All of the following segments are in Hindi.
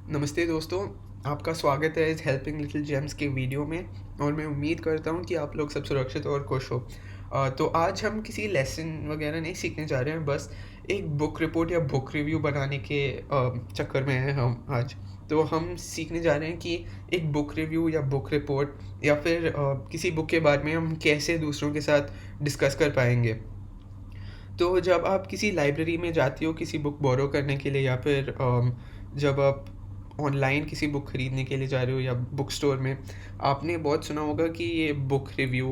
नमस्ते दोस्तों, आपका स्वागत है इस हेल्पिंग लिटिल जेम्स के वीडियो में और मैं उम्मीद करता हूँ कि आप लोग सब सुरक्षित और खुश हो। तो आज हम किसी लेसन वगैरह नहीं सीखने जा रहे हैं, बस एक बुक रिपोर्ट या बुक रिव्यू बनाने के चक्कर में हैं हम आज। तो हम सीखने जा रहे हैं कि एक बुक रिव्यू या बुक रिपोर्ट या फिर किसी बुक के बारे में हम कैसे दूसरों के साथ डिस्कस कर पाएँगे। तो जब आप किसी लाइब्रेरी में जाती हो किसी बुक बोरो करने के लिए या फिर जब आप ऑनलाइन किसी बुक खरीदने के लिए जा रहे हो या बुक स्टोर में, आपने बहुत सुना होगा कि ये बुक रिव्यू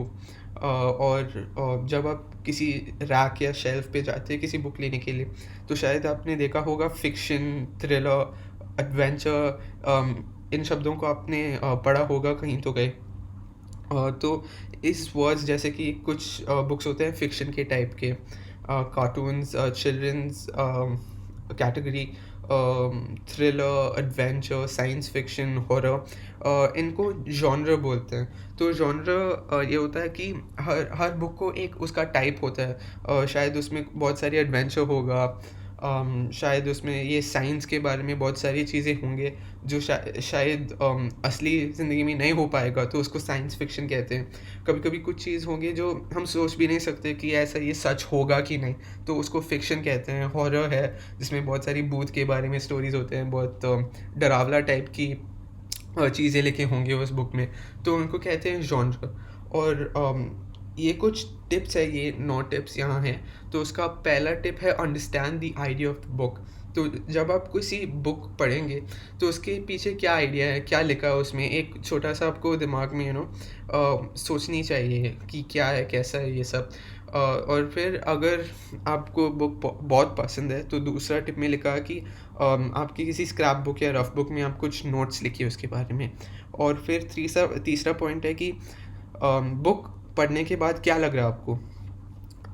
और जब आप किसी रैक या शेल्फ पे जाते हैं किसी बुक लेने के लिए, तो शायद आपने देखा होगा फ़िक्शन, थ्रिलर, एडवेंचर, इन शब्दों को आपने पढ़ा होगा कहीं तो कहीं। तो इस वर्ड्स जैसे कि कुछ बुक्स होते हैं फ़िक्शन के टाइप के, cartoons, children's category, thriller, adventure, science fiction, horror, इनको जॉनर बोलते हैं। तो जॉनर ये होता है कि हर हर बुक को एक उसका टाइप होता है। शायद उसमें बहुत सारी एडवेंचर होगा, शायद उसमें ये साइंस के बारे में बहुत सारी चीज़ें होंगे जो शायद असली ज़िंदगी में नहीं हो पाएगा, तो उसको साइंस फ़िक्शन कहते हैं। कभी-कभी कुछ चीज़ होंगी जो हम सोच भी नहीं सकते कि ऐसा ये सच होगा कि नहीं, तो उसको फ़िक्शन कहते हैं। हॉरर है जिसमें बहुत सारी भूत के बारे में स्टोरीज़ होते हैं, बहुत डरावना टाइप की चीज़ें लिखी होंगी उस बुक में, तो उनको कहते हैं जॉनर। और ये कुछ टिप्स है, ये 9 टिप्स यहाँ हैं। तो उसका पहला टिप है understand the idea of the book. तो जब आप किसी बुक पढ़ेंगे, तो उसके पीछे क्या आइडिया है, क्या लिखा है उसमें, एक छोटा-सा आपको दिमाग में सोचनी चाहिए कि क्या है, कैसा है ये सब। और फिर अगर आपको बुक बहुत पसंद है, तो दूसरा टिप में लिखा है कि आपकी किसी स्क्रैप बुक या रफ बुक में आप कुछ नोट्स लिखिए उसके बारे में। और फिर तीसरा तीसरा पॉइंट है कि बुक पढ़ने के बाद क्या लग रहा है आपको?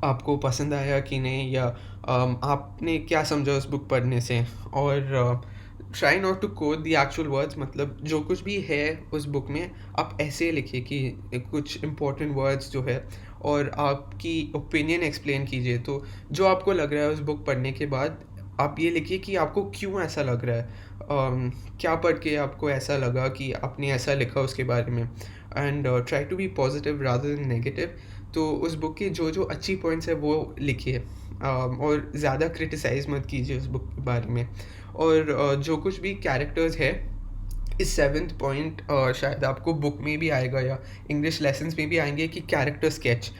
आपको पसंद आया कि नहीं, या आपने क्या समझा उस बुक पढ़ने से? और try not to quote the actual words, मतलब जो कुछ भी है उस बुक में आप ऐसे लिखिए कि कुछ इम्पोर्टेंट वर्ड्स जो है, और आपकी ओपिनियन एक्सप्लेन कीजिए। तो जो आपको लग रहा है उस बुक पढ़ने के बाद, आप ये लिखिए कि आपको क्यों ऐसा लग रहा है। क्या पढ़ के आपको ऐसा लगा कि आपने ऐसा लिखा उसके बारे में। And try to be positive rather than negative. तो उस बुक की जो अच्छी पॉइंट्स है वो लिखिए, और ज़्यादा क्रिटिसाइज़ मत कीजिए उस बुक के बारे में। और जो कुछ भी कैरेक्टर्स है, इस 7th पॉइंट शायद आपको बुक में भी आएगा या इंग्लिश लेसन्स में भी आएँगे कि कैरेक्टर स्केच।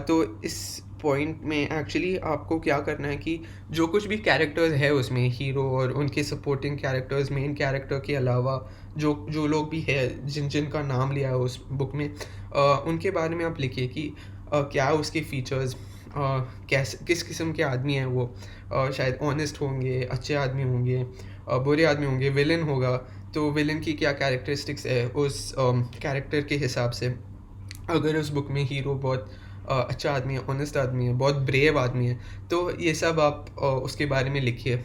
तो इस पॉइंट में एक्चुअली आपको क्या करना है कि जो कुछ भी कैरेक्टर्स है उसमें, हीरो और उनके सपोर्टिंग कैरेक्टर्स, मेन कैरेक्टर के अलावा जो जो लोग भी हैं जिनका नाम लिया है उस बुक में, उनके बारे में आप लिखिए कि क्या उसके फीचर्स, कैसे किस किस्म के आदमी हैं वो। शायद ऑनेस्ट होंगे, अच्छे आदमी होंगे, बुरे आदमी होंगे, विलेन होगा, तो विलेन की क्या कैरेक्टरिस्टिक्स है उस कैरेक्टर के हिसाब से। अगर उस बुक में हीरो बहुत अच्छा आदमी है, ऑनेस्ट आदमी है, बहुत ब्रेव आदमी है, तो ये सब आप उसके बारे में लिखिए।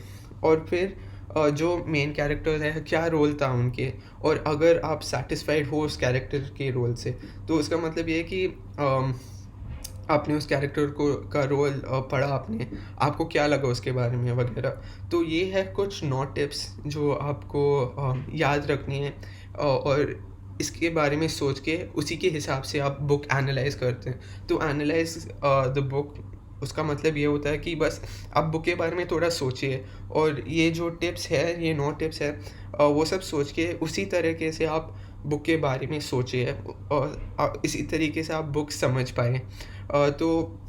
और फिर जो मेन कैरेक्टर्स हैं, क्या रोल था उनके, और अगर आप सैटिस्फाइड हो उस कैरेक्टर के रोल से, तो उसका मतलब ये है कि आपने उस कैरेक्टर को का रोल पढ़ा आपने, आपको क्या लगा उसके बारे में वगैरह। तो ये है कुछ 9 टिप्स जो आपको याद रखनी है, और इसके बारे में सोच के उसी के हिसाब से आप बुक एनालाइज़ करते हैं। तो एनालाइज़ द बुक, उसका मतलब ये होता है कि बस आप बुक के बारे में थोड़ा सोचिए, और ये जो टिप्स है, ये 9 टिप्स है, वो सब सोच के उसी तरीके से आप बुक के बारे में सोचिए, और इसी तरीके से आप बुक समझ पाएँ। तो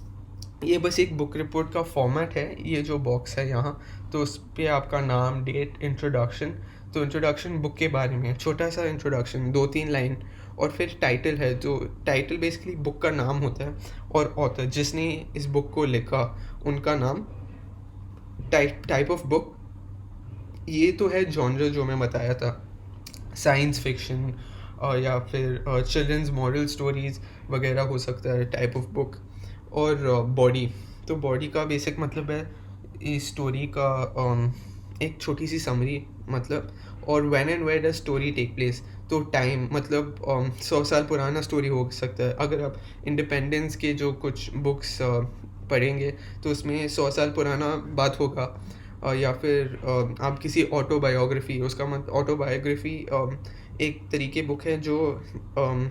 ये बस एक बुक रिपोर्ट का फॉर्मेट है, ये जो बॉक्स है यहाँ, तो उस पे आपका नाम, डेट, इंट्रोडक्शन। तो इंट्रोडक्शन बुक के बारे में, छोटा-सा इंट्रोडक्शन 2-3 लाइन, और फिर टाइटल है, तो टाइटल बेसिकली बुक का नाम होता है, और ऑथर जिसने इस बुक को लिखा, उनका नाम, टाइप ऑफ बुक, ये तो है जॉनर जो मैं बताया था, साइंस फिक्शन या फिर चिल्ड्रंस मॉरल स्टोरीज़ वगैरह हो सकता है टाइप ऑफ बुक। और बॉडी, तो बॉडी का बेसिक मतलब है इस स्टोरी का एक छोटी सी समरी, मतलब। और when and where does story take place, तो टाइम मतलब 100 साल पुराना स्टोरी हो सकता है। अगर आप इंडिपेंडेंस के जो कुछ बुक्स पढ़ेंगे, तो उसमें 100 साल पुराना बात होगा। या फिर आप किसी ऑटोबायोग्राफी, उसका मत ऑटोबायोग्राफी एक तरीके बुक है जो अम,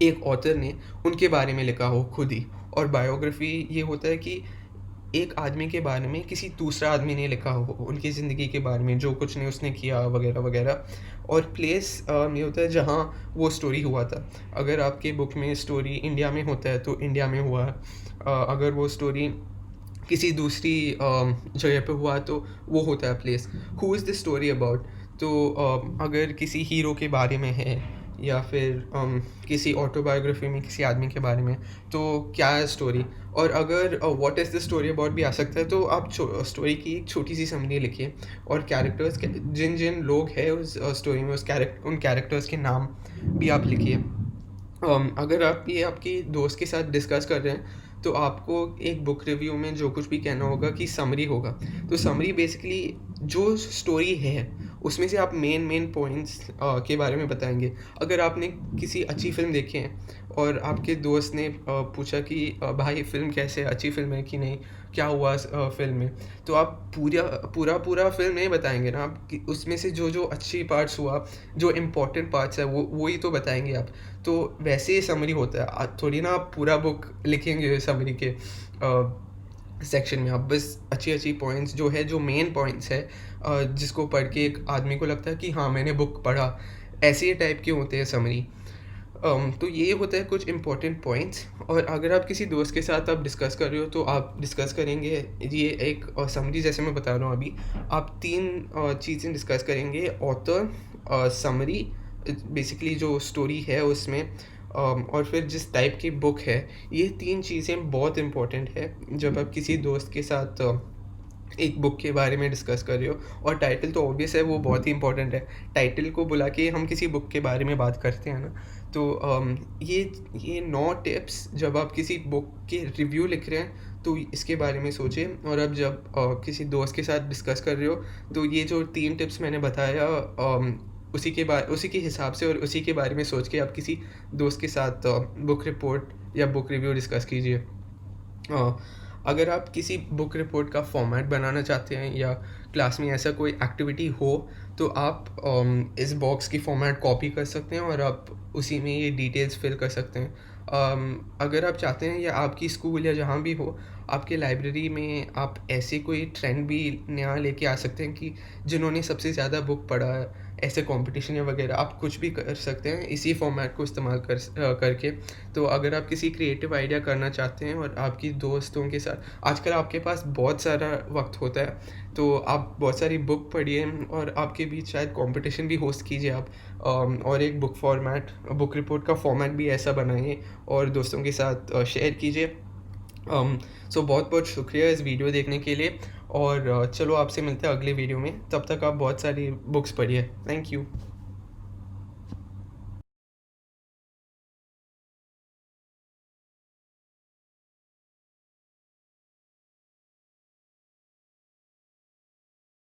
एक ऑथर ने उनके बारे में लिखा हो खुद ही। और बायोग्राफी ये होता है कि एक आदमी के बारे में किसी दूसरा आदमी ने लिखा हो, उनकी ज़िंदगी के बारे में, जो कुछ ने उसने किया वगैरह वगैरह। और प्लेस ये होता है जहाँ वो स्टोरी हुआ था। अगर आपके बुक में स्टोरी इंडिया में होता है तो इंडिया में हुआ है। अगर वो स्टोरी किसी दूसरी जगह पे हुआ तो वो होता है place. Who is the story about? तो अगर किसी हीरो के बारे में है या फिर किसी ऑटोबायोग्राफी में किसी आदमी के बारे में, तो क्या है स्टोरी? और अगर what is the story about भी आ सकता है, तो आप स्टोरी की एक छोटी सी समरी लिखिए। और कैरेक्टर्स के जिन जिन लोग हैं उस स्टोरी में, उन कैरेक्टर्स के नाम भी आप लिखिए। अगर आप ये आपके दोस्त के साथ डिस्कस कर रहे हैं तो आपको एक बुक रिव्यू में जो कुछ भी कहना होगा कि समरी होगा। तो समरी बेसिकली जो स्टोरी है उसमें से आप मेन पॉइंट्स के बारे में बताएंगे। अगर आपने किसी अच्छी फ़िल्म देखी है और आपके दोस्त ने पूछा कि भाई फ़िल्म कैसे है, अच्छी फ़िल्म है कि नहीं, क्या हुआ फ़िल्म में, तो आप पूरा फ़िल्म नहीं बताएंगे ना। आप उसमें से जो जो अच्छी पार्ट्स हुआ, जो इम्पोर्टेंट पार्ट्स है वो ही तो बताएंगे आप। तो वैसे ही समरी होता है। थोड़ी ना आप पूरा बुक लिखेंगे समरी के सेक्शन में। आप बस अच्छी पॉइंट्स जो है, जो मेन पॉइंट्स है, जिसको पढ़ के एक आदमी को लगता है कि हाँ मैंने बुक पढ़ा, ऐसे ही टाइप के होते हैं समरी। तो ये होता है कुछ इम्पोर्टेंट पॉइंट्स। और अगर आप किसी दोस्त के साथ आप डिस्कस कर रहे हो तो आप डिस्कस करेंगे ये एक समरी, जैसे मैं बता रहा हूँ अभी। आप 3 चीज़ें डिस्कस करेंगे: ऑथर, समरी, बेसिकली जो स्टोरी है उसमें, और फिर जिस टाइप की बुक है। ये 3 चीज़ें बहुत इम्पोर्टेंट है जब आप किसी दोस्त के साथ एक बुक के बारे में डिस्कस कर रहे हो। और टाइटल तो ऑब्वियस है, वो बहुत ही इंपॉर्टेंट है। टाइटल को बुला के हम किसी बुक के बारे में बात करते हैं ना। तो ये 9 टिप्स जब आप किसी बुक के रिव्यू लिख रहे हैं तो इसके बारे में सोचें। और अब जब किसी दोस्त के साथ डिस्कस कर रहे हो तो ये जो 3 टिप्स मैंने बताया, उसी के हिसाब से और उसी के बारे में सोच के आप किसी दोस्त के साथ बुक रिपोर्ट या बुक रिव्यू डिस्कस कीजिए। अ, अगर आप किसी बुक रिपोर्ट का फॉर्मेट बनाना चाहते हैं या क्लास में ऐसा कोई एक्टिविटी हो, तो आप इस बॉक्स की फॉर्मेट कॉपी कर सकते हैं और आप उसी में ये डिटेल्स फिल कर सकते हैं। अगर आप चाहते हैं या आपकी स्कूल या जहाँ भी हो, आपके लाइब्रेरी में आप ऐसे कोई ट्रेंड भी नया लेके आ सकते हैं कि जिन्होंने सबसे ज़्यादा बुक पढ़ा है, ऐसे कंपटीशन या वगैरह आप कुछ भी कर सकते हैं इसी फॉर्मेट को इस्तेमाल करके। तो अगर आप किसी क्रिएटिव आइडिया करना चाहते हैं और आपकी दोस्तों के साथ, आजकल आपके पास बहुत सारा वक्त होता है, तो आप बहुत सारी बुक पढ़िए और आपके बीच शायद कंपटीशन भी होस्ट कीजिए आप। और एक बुक रिपोर्ट का फॉर्मेट भी ऐसा बनाइए और दोस्तों के साथ शेयर कीजिए। सो बहुत बहुत शुक्रिया इस वीडियो देखने के लिए। और चलो आपसे मिलते हैं अगले वीडियो में। तब तक आप बहुत सारी बुक्स पढ़िए। Thank you.